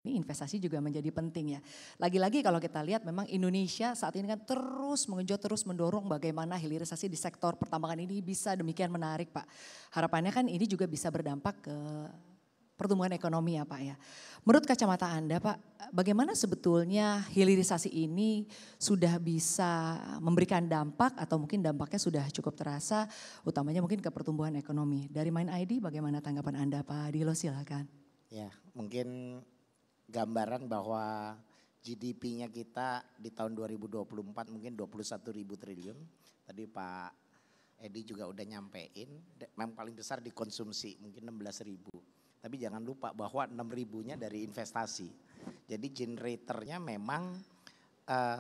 Ini investasi juga menjadi penting ya. Lagi-lagi kalau kita lihat memang Indonesia saat ini kan terus mengenjot, terus mendorong bagaimana hilirisasi di sektor pertambangan ini bisa demikian menarik Pak. Harapannya kan ini juga bisa berdampak ke pertumbuhan ekonomi ya Pak ya. Menurut kacamata Anda Pak, bagaimana sebetulnya hilirisasi ini sudah bisa memberikan dampak atau mungkin dampaknya sudah cukup terasa utamanya mungkin ke pertumbuhan ekonomi. Dari Mind ID bagaimana tanggapan Anda Pak Dilo, silakan. Ya, mungkin gambaran bahwa GDP-nya kita di tahun 2024 mungkin 21.000 triliun. Tadi Pak Edi juga udah nyampein, memang paling besar dikonsumsi mungkin 16.000. Tapi jangan lupa bahwa 6.000-nya dari investasi. Jadi generatornya memang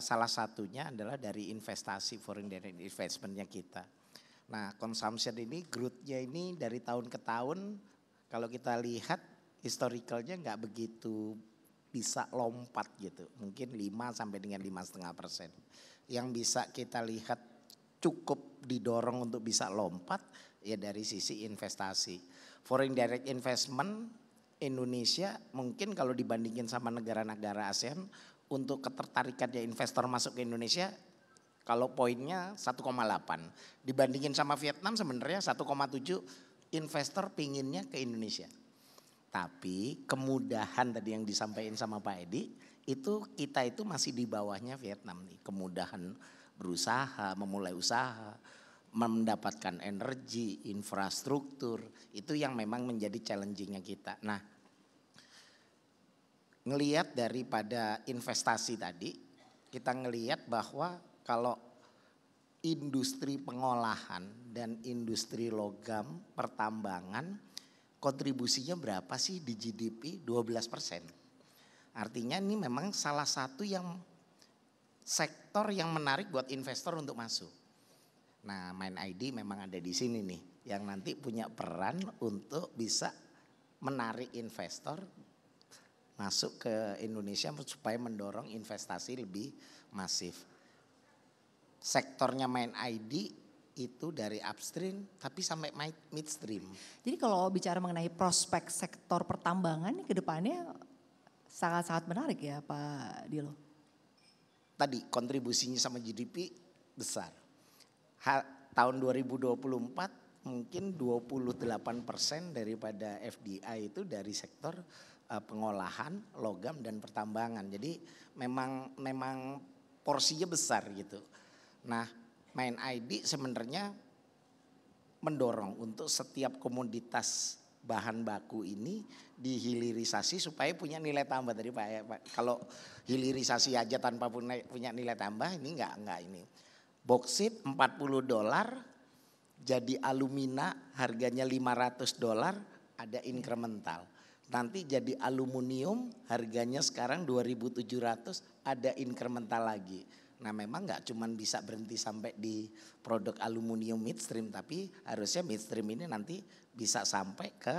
salah satunya adalah dari investasi, foreign direct investment-nya kita. Nah, consumption ini growth-nya ini dari tahun ke tahun kalau kita lihat historicalnya nggak begitu bisa lompat gitu. Mungkin 5 sampai dengan 5,5%. Yang bisa kita lihat cukup didorong untuk bisa lompat ya dari sisi investasi. Foreign direct investment Indonesia mungkin kalau dibandingin sama negara-negara ASEAN untuk ketertarikannya investor masuk ke Indonesia kalau poinnya 1,8. Dibandingin sama Vietnam sebenarnya 1,7 investor pinginnya ke Indonesia. Tapi kemudahan tadi yang disampaikan sama Pak Edi itu kita itu masih di bawahnya Vietnam nih. Kemudahan berusaha, memulai usaha, mendapatkan energi, infrastruktur itu yang memang menjadi challengingnya kita. Nah, ngelihat daripada investasi tadi kita ngelihat bahwa kalau industri pengolahan dan industri logam pertambangan kontribusinya berapa sih di GDP? 12%. Artinya ini memang salah satu yang sektor yang menarik buat investor untuk masuk. Nah, Mind ID memang ada di sini nih yang nanti punya peran untuk bisa menarik investor masuk ke Indonesia supaya mendorong investasi lebih masif. Sektornya Mind ID itu dari upstream tapi sampai midstream. Jadi kalau bicara mengenai prospek sektor pertambangan ke depannya sangat-sangat menarik ya Pak Dilo. Tadi kontribusinya sama GDP besar. Tahun 2024 mungkin 28% daripada FDI itu dari sektor pengolahan, logam dan pertambangan. Jadi memang porsinya besar gitu. Nah, Mind ID sebenarnya mendorong untuk setiap komoditas bahan baku ini dihilirisasi supaya punya nilai tambah tadi Pak. Kalau hilirisasi aja tanpa punya nilai tambah ini enggak ini. Boksit $40 jadi alumina harganya $500 ada incremental. Nanti jadi aluminium harganya sekarang 2.700 ada incremental lagi. Nah memang nggak cuma bisa berhenti sampai di produk aluminium midstream tapi harusnya midstream ini nanti bisa sampai ke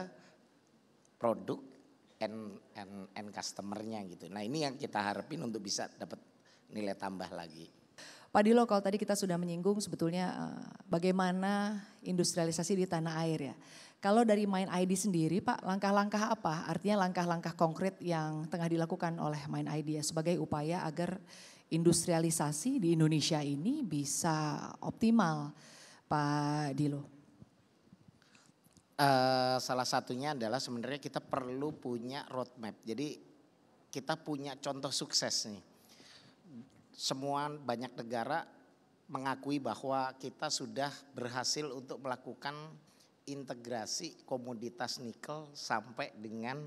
produk end customernya gitu. Nah ini yang kita harapin untuk bisa dapat nilai tambah lagi. Pak Dilo, kalau tadi kita sudah menyinggung sebetulnya bagaimana industrialisasi di tanah air ya. Kalau dari Mind ID sendiri Pak, langkah-langkah apa? Artinya langkah-langkah konkret yang tengah dilakukan oleh Mind ID ya sebagai upaya agar industrialisasi di Indonesia ini bisa optimal Pak Dilo. Salah satunya adalah sebenarnya kita perlu punya roadmap. Jadi kita punya contoh sukses nih. Semua banyak negara mengakui bahwa kita sudah berhasil untuk melakukan integrasi komoditas nikel sampai dengan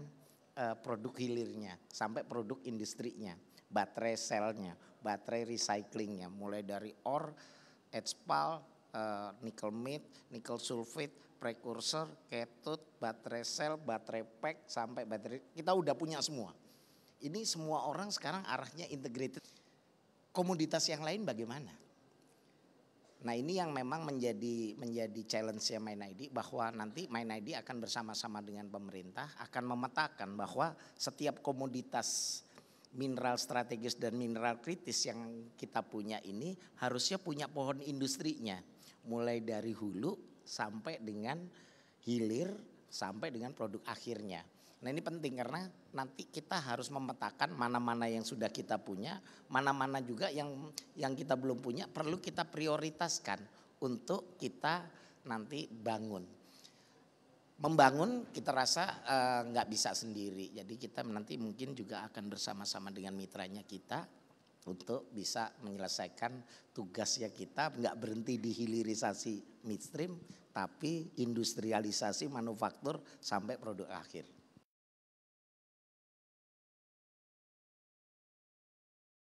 produk hilirnya, sampai produk industrinya, baterai selnya, baterai recyclingnya, mulai dari ore, HPAL, nickel metal, nickel sulfate, precursor, cathode, baterai sel, baterai pack sampai baterai kita udah punya semua. Ini semua orang sekarang arahnya integrated. Komoditas yang lain bagaimana? Nah ini yang memang menjadi challenge-nya Mind ID bahwa nanti Mind ID akan bersama-sama dengan pemerintah akan memetakan bahwa setiap komoditas mineral strategis dan mineral kritis yang kita punya ini harusnya punya pohon industrinya. Mulai dari hulu sampai dengan hilir sampai dengan produk akhirnya. Nah ini penting karena nanti kita harus memetakan mana-mana yang sudah kita punya, mana-mana juga yang kita belum punya perlu kita prioritaskan untuk kita nanti bangun. Membangun kita rasa nggak bisa sendiri, jadi kita nanti mungkin juga akan bersama-sama dengan mitranya kita untuk bisa menyelesaikan tugasnya kita, nggak berhenti di hilirisasi midstream, tapi industrialisasi manufaktur sampai produk akhir.